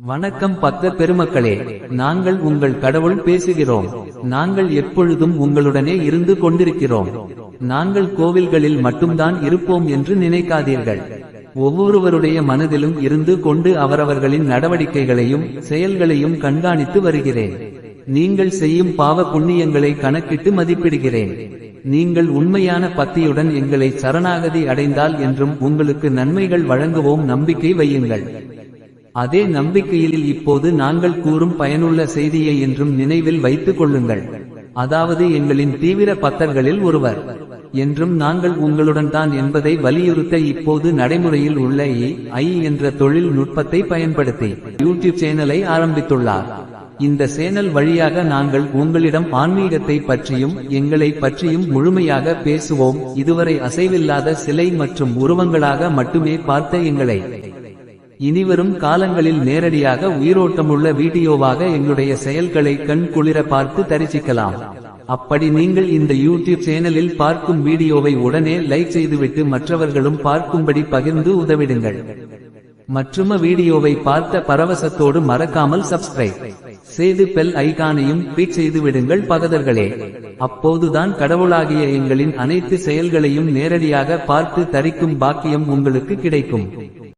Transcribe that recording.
வணக்கம் பக்த பெருமக்களே, நாங்கள் உங்கள் கடவுள் பேசுகிறோம். நாங்கள் எப்பொழுதும் உங்களுடனே இருந்து கொண்டிருக்கிறோம். நாங்கள் கோவில்களில் மட்டும்தான் இருப்போம் என்று நினைக்காதீர்கள். ஒவ்வொருவருடைய மனதிலும் இருந்து கொண்டு அவரவர்களின் நடவடிக்கைகளையும் செயல்களையும் கண்காணித்து வருகிறேன். நீங்கள் செய்யும் பாவ புண்ணியங்களை கணக்கிட்டு மதிப்பிடுகிறேன். நீங்கள் உண்மையான பக்தியுடன் எங்களை சரணாகதி அடைந்தால் என்றும் உங்களுக்கு நன்மைகள் வழங்குவோம். நம்பிக்கை வையுங்கள். அதே நம்பிக்கையில் இப்போது நாங்கள் கூறும் பயனுள்ள செய்தியை என்றும் நினைவில் வைத்துக் கொள்ளுங்கள். அதாவது எங்களின் தீவிர பக்தர்களில் ஒருவர் என்றும் நாங்கள் உங்களுடன் தான் என்பதை வலியுறுத்த இப்போது நடைமுறையில் உள்ள AI என்ற தொழில் நுட்பத்தை பயன்படுத்தி யூடியூப் சேனலை ஆரம்பித்துள்ளார். இந்த சேனல் வழியாக நாங்கள் உங்களிடம் ஆன்மீகத்தை பற்றியும் எங்களை பற்றியும் முழுமையாக பேசுவோம். இதுவரை அசைவில்லாத சிலை மற்றும் உருவங்களாக மட்டுமே பார்த்த எங்களை இனிவரும் காலங்களில் நேரடியாக உயிரோட்டமுள்ள வீடியோவாக எங்களுடைய செயல்களை கண் குளிர பார்த்து தரிசிக்கலாம். அப்படி நீங்கள் இந்த யூடியூப் சேனலில் பார்க்கும் வீடியோவை உடனே லைக் செய்துவிட்டு மற்றவர்களும் பார்க்கும்படி பகிர்ந்து உதவிடுங்கள். மற்றும் வீடியோவை பார்த்த பரவசத்தோடு மறக்காமல் சப்ஸ்கிரைப் செய்து பெல் ஐகானையும் கிளிக் செய்து விடுங்கள் பகதர்களே. அப்போதுதான் கடவுளாகிய எங்களின் அனைத்து செயல்களையும் நேரடியாக பார்த்து தரிக்கும் பாக்கியம் உங்களுக்கு கிடைக்கும்.